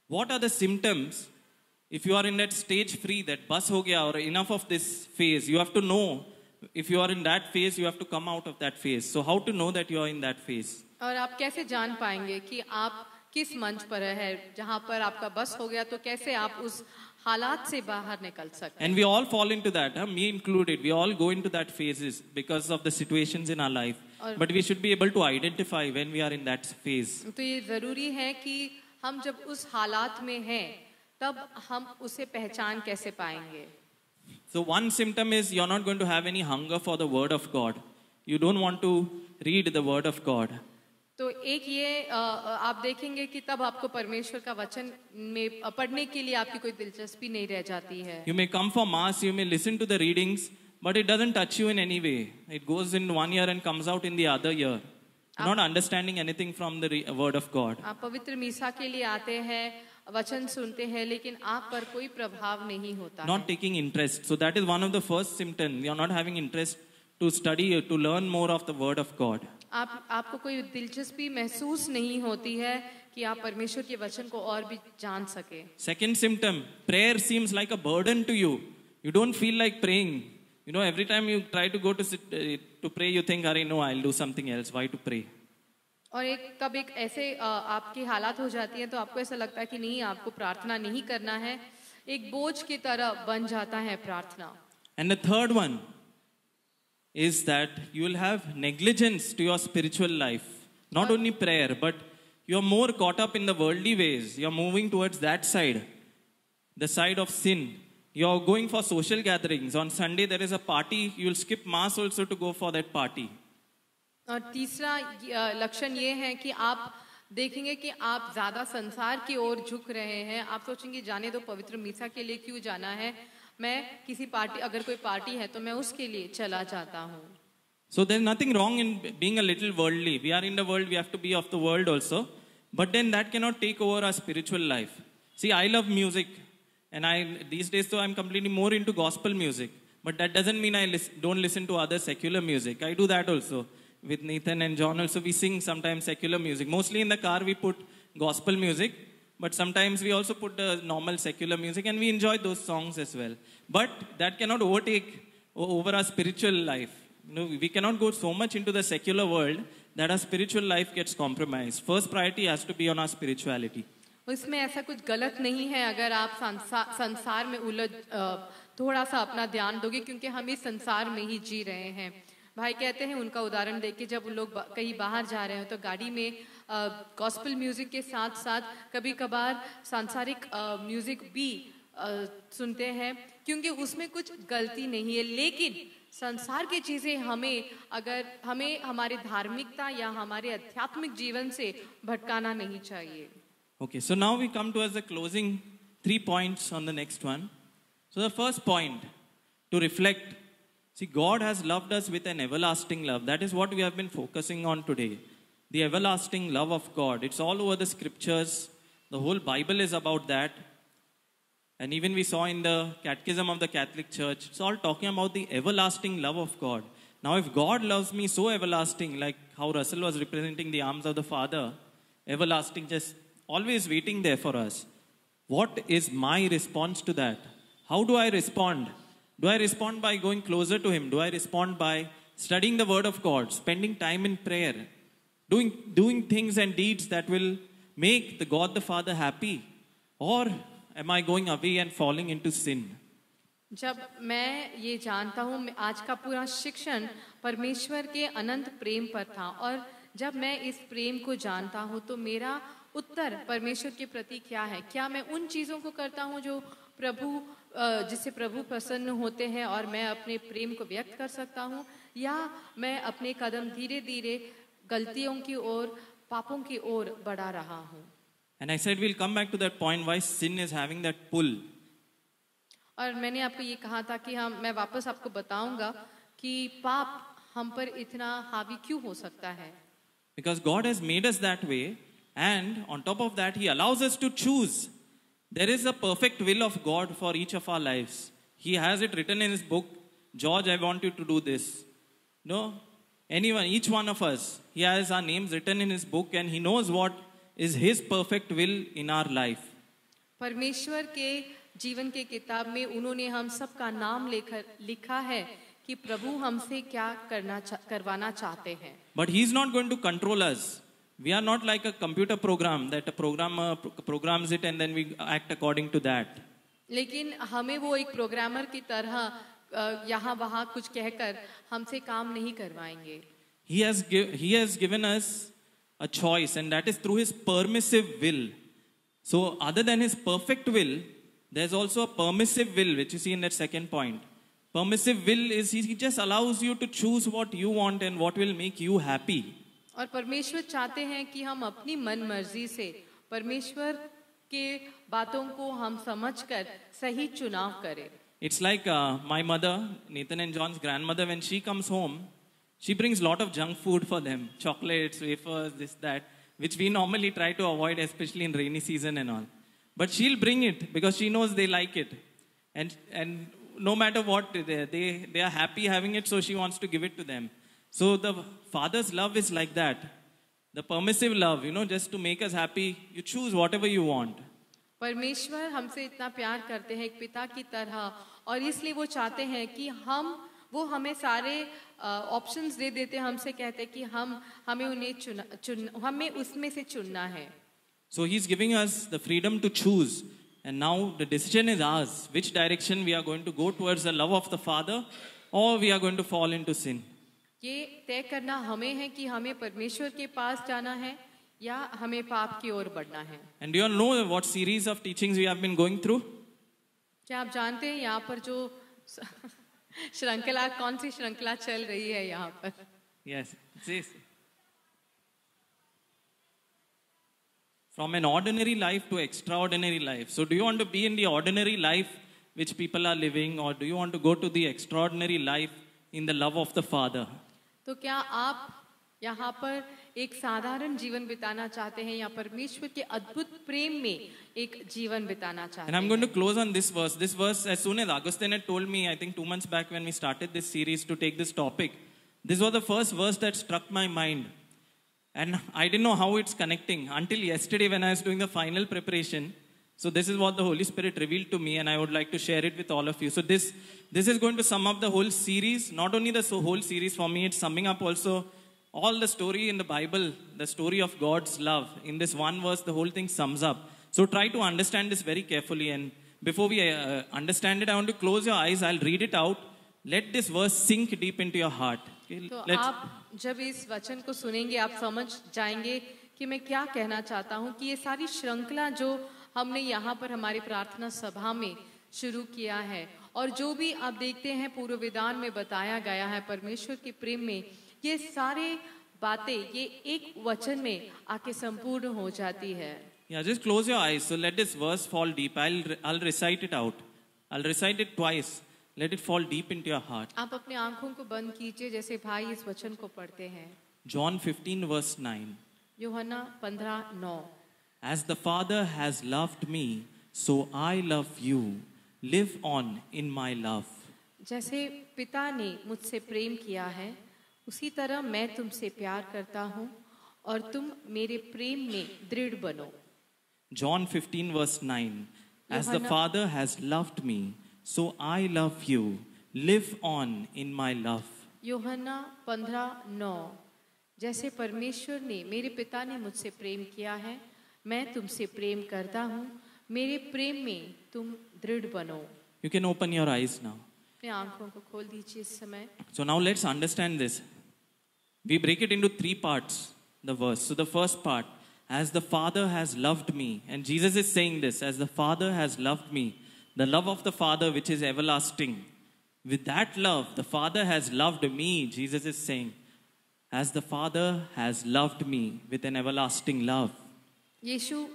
what are the symptoms. If you are in that stage free, that bus ho gaya or enough of this phase, you have to know. If you are in that phase, you have to come out of that phase. So how to know that you are in that phase? और आप कैसे जान पाएंगे कि आप किस मंच पर है जहाँ पर आपका बस हो गया, तो कैसे आप उस हालात से बाहर निकल सकते हैं? And we all fall into that, me included. We all go into that phases because of the situations in our life. But we should be able to identify when we are in that phase. तो ये जरूरी है कि हम जब उस हालात में हैं, तब हम उसे पहचान कैसे पाएंगे? So one symptom is you're not going to have any hunger for the word of God. You don't want to read the word of God. तो एक ये आप देखेंगे कि तब आपको परमेश्वर का वचन में पढ़ने के लिए आपकी कोई दिलचस्पी नहीं रह जाती है। You may come for mass, you may listen to the readings, but it doesn't touch you in any way. It goes in one ear and comes out in the other ear. You're not understanding anything from the word of God. आप पवित्र मीसा के लिए आते हैं, वचन सुनते हैं, लेकिन आप पर कोई प्रभाव नहीं होता। Not taking interest. So that is one of the first symptoms. You're not having interest to study, to learn more of the word of God. आपको कोई दिलचस्पी महसूस नहीं होती है कि आप परमेश्वर के वचन को और भी जान सके। Second symptom, prayer seems like a burden to you. You don't feel like praying. You know, every time you try to go to sit, to pray, you think, "Arey, no, I'll do something else. Why to pray?" और तब एक ऐसे आपकी हालात हो जाती है तो आपको ऐसा लगता है कि नहीं, आपको प्रार्थना नहीं करना है, एक बोझ की तरह बन जाता है प्रार्थना। And the third one is that you will have negligence to your spiritual life. Not only prayer, but you're more caught up in the worldly ways. You're moving towards that side, the side of sin. You're going for social gatherings. On Sunday there is a party. You'll skip mass also to go for that party. और तीसरा लक्षण ये है कि आप देखेंगे कि आप ज्यादा संसार की ओर झुक रहे हैं। आप सोचेंगे जाने दो, पवित्र मीसा के लिए क्यों जाना है, मैं किसी पार्टी, अगर कोई पार्टी है तो मैं उसके लिए चला जाता हूँ। So there's nothing wrong in being a little worldly. We are in the world, we have to be of the world also. But then that cannot take over our spiritual life. See, I love music. And these days, so I'm completely more into gospel music. But that doesn't mean I don't listen to other secular music. I do that also. With Nathan and John also, we sing sometimes secular music. Mostly in the car, we put gospel music. But sometimes we also put the normal secular music. And we enjoy those songs as well. But that cannot overtake over our spiritual life. You know, we cannot go so much into the secular world that our spiritual life gets compromised. First priority has to be on our spirituality. इसमें ऐसा कुछ गलत नहीं है अगर आप संसार में उलझ थोड़ा सा अपना ध्यान दोगे, क्योंकि हम इस संसार में ही जी रहे हैं। भाई कहते हैं उनका उदाहरण देख के, जब उन लोग कहीं बाहर जा रहे हो तो गाड़ी में गॉस्पेल म्यूजिक के साथ साथ कभी कभार सांसारिक म्यूजिक भी सुनते हैं, क्योंकि उसमें कुछ गलती नहीं है। लेकिन संसार की चीजें हमें हमारे धार्मिकता या हमारे आध्यात्मिक जीवन से भटकाना नहीं चाहिए। Okay, so now we come to as the closing 3 points on the next one. So the first point, to reflect. See, God has loved us with an everlasting love. That is what we have been focusing on today. The everlasting love of God. It's all over the scriptures. The whole Bible is about that. And even we saw in the Catechism of the Catholic Church, it's all talking about the everlasting love of God. Now, if God loves me so everlasting, like how Russell was representing the arms of the Father, everlasting, just always waiting there for us, what is my response to that? How do I respond? Do I respond by going closer to Him? Do I respond by studying the Word of God, spending time in prayer, doing things and deeds that will make the God the Father happy? Or am I going away and falling into sin? जब मैं ये जानता हूँ, आज का पूरा शिक्षण परमेश्वर के अनंत प्रेम पर था, और जब मैं इस प्रेम को जानता हूँ तो मेरा उत्तर परमेश्वर के प्रति क्या है? क्या मैं उन चीज़ों को करता हूँ जो जिससे प्रभु प्रसन्न होते हैं और मैं अपने प्रेम को व्यक्त कर सकता हूँ, या मैं अपने कदम धीरे धीरे गलतियों की ओर, पापों की ओर बढ़ा रहा हूँ? And I said we'll come back to that point why sin is having that pull. और मैंने आपको ये कहा था कि मैं वापस आपको बताऊंगा कि पाप हम पर इतना हावी क्यों हो सकता है। Because God has made us that way, and on top of that He allows us to choose. There is a perfect will of God for each of our lives. He has it written in His book. George, I want you to do this. No, anyone, each one of us, He has our names written in His book, and He knows what is His perfect will in our life. परमेश्वर के जीवन के किताब में उन्होंने हम सबका नाम लिखा है कि प्रभु हमसे क्या करवाना चाहते हैं। But He is not going to control us. We are not like a computer program that a programmer programs it and then we act according to that. लेकिन हमें वो एक प्रोग्रामर की तरह यहाँ वहाँ कुछ कहकर हमसे काम नहीं करवाएंगे। He has given us a choice, and that is through His permissive will. So other than His perfect will, there's also a permissive will, which you see in that second point. Permissive will is He just allows you to choose what you want and what will make you happy. और परमेश्वर चाहते हैं कि हम अपनी मन मर्जी से परमेश्वर के बातों को हम समझकर सही चुनाव करें। It's like my mother, Nathan and John's grandmother, when she comes home, she brings lot of junk food for them, chocolates, wafers, this, that, which we normally try to avoid, especially in rainy season and all. But she'll bring it because she knows they like it. And no matter what, they are happy having it, so she wants to give it to them. So the Father's love is like that. The permissive love, just to make us happy, you choose whatever you want. परमेश्वर हमसे इतना प्यार करते हैं एक पिता की तरह, और इसलिए वो चाहते हैं कि वो हमें सारे ऑप्शंस दे देते हैं, हमसे कहते हैं कि हमें उन्हें हमें उसमें से चुनना है। So He's giving us the freedom to choose, and now the decision is ours, which direction we are going to go towards the love of the Father, or we are going to fall into sin. ये तय करना हमें है कि हमें परमेश्वर के पास जाना है या हमें पाप की ओर बढ़ना है। And do you all know what series of teachings we have been going through? क्या आप जानते हैं यहाँ पर जो श्रृंखला, कौन सी श्रृंखला चल रही है यहाँ पर? Yes, this. From an ordinary life to extraordinary life. So do you want to be in the ordinary life which people are living, or do you want to go to the extraordinary life in the love of the Father? तो क्या आप यहाँ पर एक साधारण जीवन बिताना चाहते हैं या परमेश्वर के अद्भुत प्रेम में एक जीवन बिताना चाहते हैं? And I'm going to close on this verse. This verse, as soon as Augustine had told me, I think 2 months back when we started this series to take this topic, this was the first verse that struck my mind. And I didn't know how it's connecting until yesterday when I was doing the final preparation. So this is what the Holy Spirit revealed to me, and I would like to share it with all of you. So this is going to sum up the whole series. Not only the whole series for me, it's summing up also all the story in the Bible, the story of God's love. In this one verse, the whole thing sums up. So try to understand this very carefully. And before we understand it, I want to close your eyes. I'll read it out. Let this verse sink deep into your heart. Okay, तो let's. आप जब इस वचन को सुनेंगे आप समझ जाएंगे कि मैं क्या कहना चाहता हूँ कि ये सारी श्रृंखला जो हमने यहाँ पर हमारी प्रार्थना सभा में शुरू किया है और जो भी आप देखते हैं पूर्व विधान में बताया गया है परमेश्वर के प्रेम में, ये सारे बातें ये एक वचन में आके संपूर्ण हो जाती है। Yeah, just close your eyes. So let this verse fall deep. I'll recite it out. I'll recite it twice. Let it fall deep into your heart. आप अपने आंखों को बंद कीजिए जैसे भाई इस वचन को पढ़ते हैं। John 15 verse 9. यूहन्ना 15:9। As the Father has loved me, so I love you. Live on in my love. जैसे पिता ने मुझसे प्रेम किया है उसी तरह मैं तुमसे प्यार करता हूँ और तुम मेरे प्रेम में दृढ़ बनो। John 15 verse 9. As the Johanna- Father has loved me, so I love you. Live on in my love. यूहन्ना 15:9। जैसे परमेश्वर ने मेरे पिता ने मुझसे प्रेम किया है मैं तुमसे प्रेम करता हूँ, मेरे प्रेम में तुम दृढ़ बनो। You can open your eyes now. अपने आंखों को खोल दीजिए इस समय। So now let's understand this. We break it into 3 parts, the verse. So the first part, as the Father has loved me, and Jesus is saying this, as the Father has loved me, the love of the Father which is everlasting. With that love, the Father has loved me, Jesus is saying, as the Father has loved me with an everlasting love. यीशु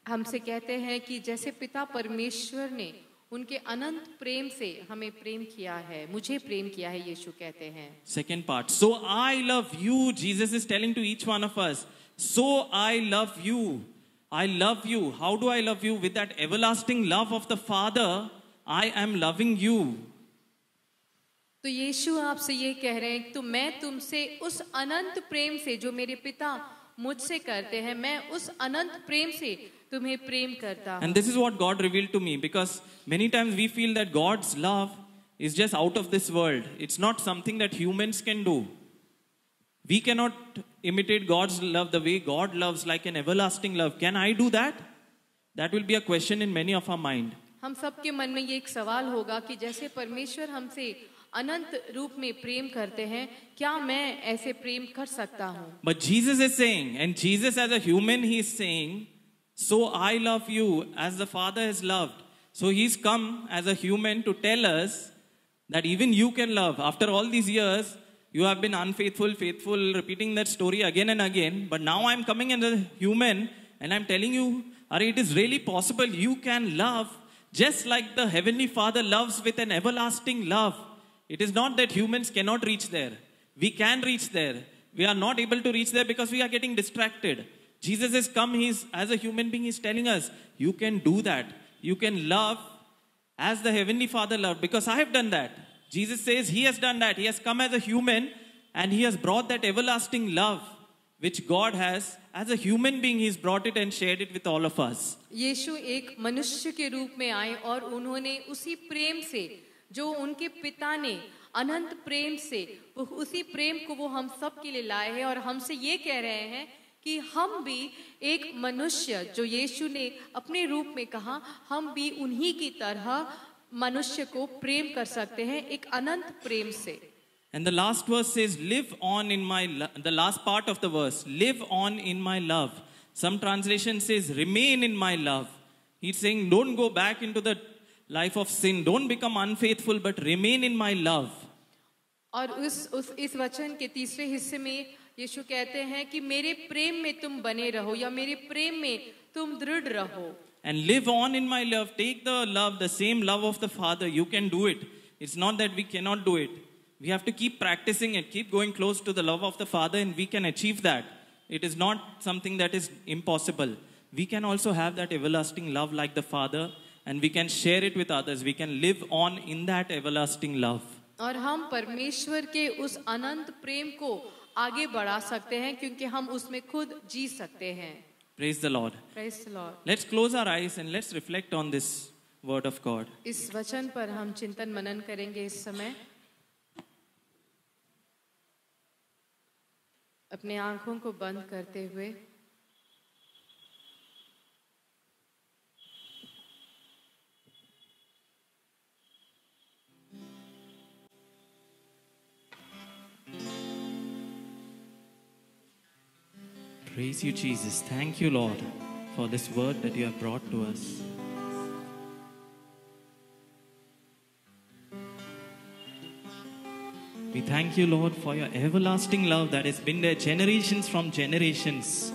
हमसे कहते हैं कि जैसे पिता परमेश्वर ने उनके अनंत प्रेम से हमें प्रेम किया है, मुझे प्रेम किया है, यीशु कहते हैं। Second part, so I love you, Jesus is telling to each one of us, so I love you. I love you. How do I love you? With that everlasting love of the Father, I am loving you. तो यीशु आपसे ये कह रहे हैं तो मैं तुमसे उस अनंत प्रेम से जो मेरे पिता मुझसे करते हैं, मैं उस अनंत प्रेम से तुम्हें प्रेम करता हूँ। And this is what God revealed to me, because many times we feel that God's love is just out of this world. It's not something that humans can do. We cannot imitate God's love the way God loves, like an everlasting love. Can I do that? That will be a question in many of our mind. हम सबके मन में ये एक सवाल होगा कि जैसे परमेश्वर हमसे अनंत रूप में प्रेम करते हैं, क्या मैं ऐसे प्रेम कर सकता हूँ? But Jesus is saying, and Jesus as a human, he is saying, so I love you as the Father has loved. So he's come as a human to tell us that even you can love. After all these years, you have been unfaithful, faithful, repeating that story again and again. But now I'm coming as a human and I'm telling you, it is really possible. You can love just like the Heavenly Father loves with an everlasting love. It is not that humans cannot reach there. We can reach there. We are not able to reach there because we are getting distracted. Jesus has come, he's, as a human being, he's telling us, you can do that. You can love as the Heavenly Father loved, because I have done that. Jesus says he has done that. He has come as a human and he has brought that everlasting love which God has. As a human being, he's brought it and shared it with all of us. यीशु एक मनुष्य के रूप में आए और उन्होंने उसी प्रेम से जो उनके पिता ने अनंत प्रेम से उसी प्रेम को वो हम सब के लिए लाए हैं और हमसे ये कह रहे हैं कि हम भी एक मनुष्य जो यीशु ने अपने रूप में कहा, हम भी उन्हीं की तरह मनुष्य को प्रेम कर सकते हैं एक अनंत प्रेम से। And the last verse says, live on in my love. The last part of the verse, live on in my love. Some translation says, remain in my love. He's saying, don't go back into the life of sin. Don't become unfaithful, but remain in my love. और इस वचन के तीसरे हिस्से में यीशु कहते हैं कि मेरे प्रेम में तुम बने रहो या मेरे प्रेम में तुम दृढ़ रहो। And live on in my love. Take the love, the same love of the Father. You can do it. It's not that we cannot do it. We have to keep practicing it, keep going close to the love of the Father, and we can achieve that. It is not something that is impossible. We can also have that everlasting love like the Father, and we can share it with others. We can live on in that everlasting love. और हम परमेश्वर के उस अनंत प्रेम को आगे बढ़ा सकते हैं क्योंकि हम उसमें खुद जी सकते हैं। Praise the Lord. Praise the Lord. Let's close our eyes and let's reflect on this word of God. इस वचन पर हम चिंतन मनन करेंगे इस समय। अपने आंखों को बंद करते हुए Praise you, Jesus. Thank you, Lord, for this word that you have brought to us. We thank you, Lord, for your everlasting love that has been there generations from generations.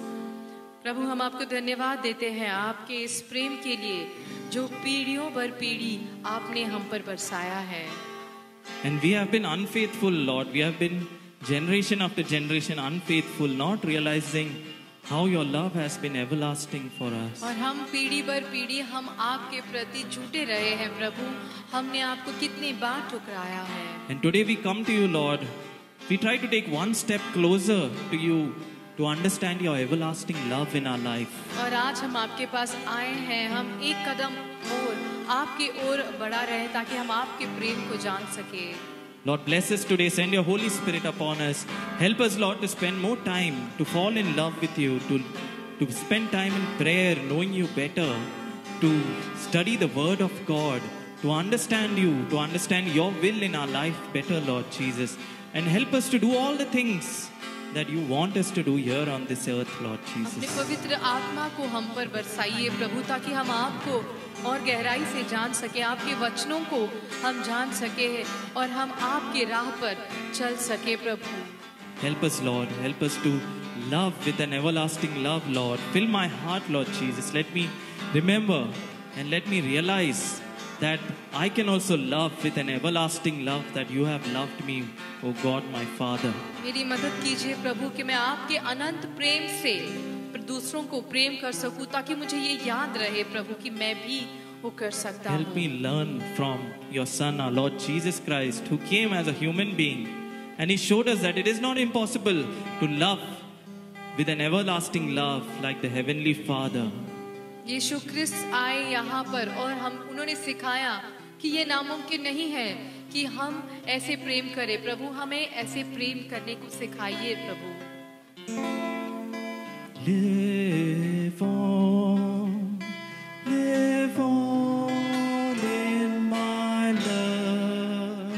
प्रभु हम आपको धन्यवाद देते हैं आपके इस प्रेम के लिए जो पीढ़ियों पर पीढ़ी आपने हम पर बरसाया है. And we have been unfaithful, Lord. We have been generation after generation unfaithful, not realizing how your love has been everlasting for us. और हम पीढ़ी पर पीढ़ी हम आपके प्रति झूठे रहे हैं प्रभु. हमने आपको कितनी बार ठुकराया है. And today we come to you, Lord. We try to take one step closer to you to understand your everlasting love in our life. और आज हम आपके पास आए हैं. हम एक कदम और आपकी ओर बढ़ा रहे हैं ताकि हम आपके प्रेम को जान सके. Lord, bless us today. Send your Holy Spirit upon us. Help us, Lord, to spend more time, to fall in love with you, to spend time in prayer, knowing you better, to study the Word of God, to understand you, to understand your will in our life better, Lord Jesus. And help us to do all the things that you want us to do here on this earth, Lord अपने Jesus. पवित्र आत्मा को हम पर बरसाइए प्रभु ताकि हम आपको और गहराई से जान सके. आपके वचनों को हम जान सके और हम आपके राह पर चल सके प्रभु. Help us, Lord. Help us to love with an everlasting love, Lord. Fill my heart, Lord Jesus. Let me remember and let me realize that I can also love with an everlasting love that you have loved me, O God, my Father. मेरी मदद कीजिए प्रभु कि मैं आपके अनंत प्रेम से दूसरों को प्रेम कर सकूं ताकि मुझे ये याद रहे प्रभु कि मैं भी वो कर सकता Help हूँ. me learn from your Son, our Lord Jesus Christ, who came as a human being. And he showed us that it is not impossible to love with an everlasting love like the Heavenly Father. यीशु क्रिस्त आए यहाँ पर और उन्होंने सिखाया कि ये नामुमकिन नहीं है कि हम ऐसे प्रेम करें. प्रभु हमें ऐसे प्रेम करने को सिखाइए प्रभु. Live on in my love.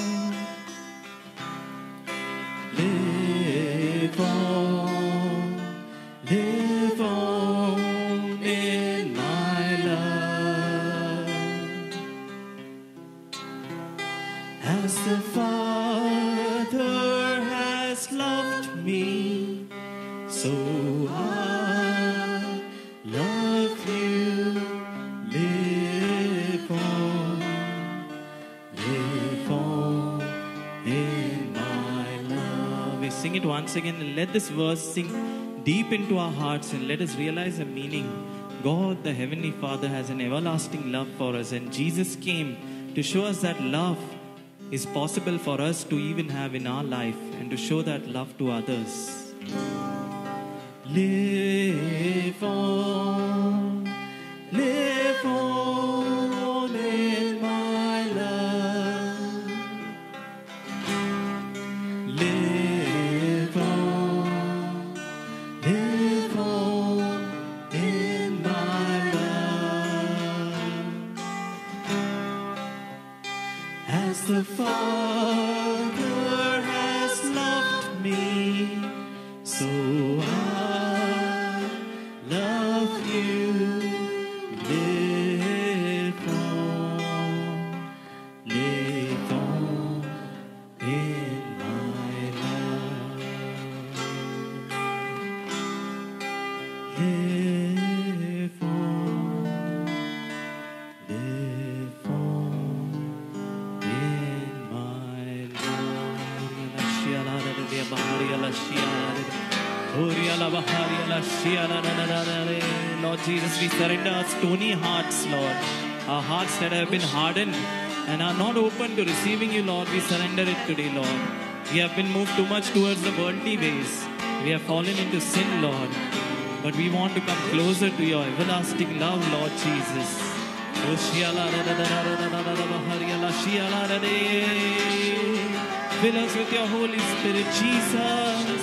Live on in my love. As the Father has loved me, so I love you. Live on in my love. We sing it once again and let this verse sink deep into our hearts and let us realize the meaning. God, the Heavenly Father, has an everlasting love for us, and Jesus came to show us that love is possible for us to even have in our life and to show that love to others. Live on in my love. Live on in my love. As the Father has loved me, so I love you. Live on in my love. Live on in my love. Lord Jesus, we surrender our stony hearts, Lord. Our hearts that have been hardened and are not open to receiving you, Lord. We surrender it today, Lord. We have been moved too much towards the worldly ways. We have fallen into sin, Lord. But we want to come closer to your everlasting love, Lord Jesus. Fill us with your Holy Spirit, Jesus.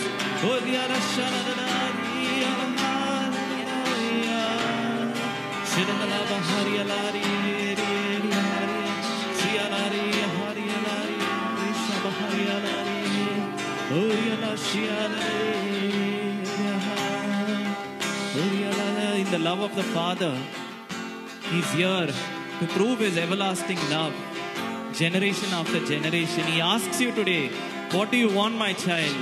love of the Father. He's here to prove His everlasting love, generation after generation. He asks you today, what do you want, my child?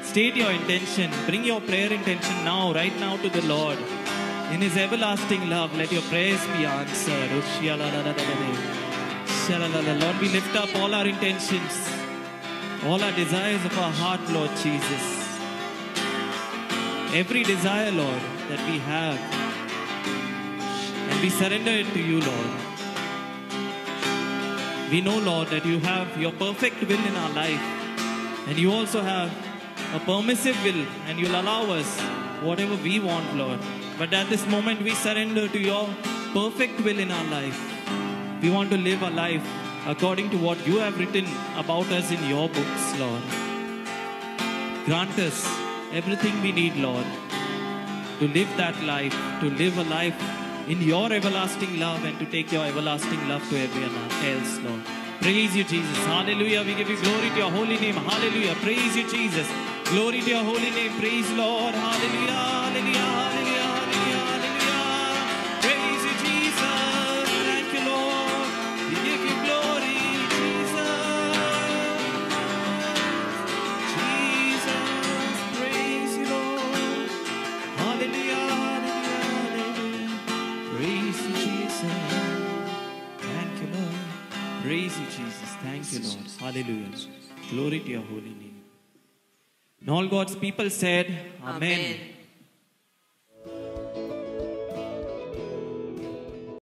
State your intention. Bring your prayer intention now, right now to the Lord. In His everlasting love, let your prayers be answered. Lord, we lift up all our intentions, all our desires of our heart, Lord Jesus. Every desire, Lord, that we have, and we surrender it to you, Lord. We know, Lord, that you have your perfect will in our life, and you also have a permissive will, and you'll allow us whatever we want, Lord. But at this moment, we surrender to your perfect will in our life. We want to live a life according to what you have written about us in your books, Lord. Grant us everything we need, Lord, to live that life, to live a life in your everlasting love and to take your everlasting love to everyone else, Lord. Praise you, Jesus. Hallelujah. We give you glory to your holy name. Hallelujah. Praise you, Jesus. Glory to your holy name. Praise Lord. Hallelujah. Hallelujah. Hallelujah. Hallelujah. Hallelujah. Praise you, Jesus. Thank you, Lord. We give you glory, Jesus. Jesus. Praise you, Lord. Hallelujah. Hallelujah. Hallelujah. Praise you, Jesus. Thank you, Lord. Praise you, Jesus. Thank you, Lord. Hallelujah. Glory to your holy name. And all God's people said, Amen. Amen.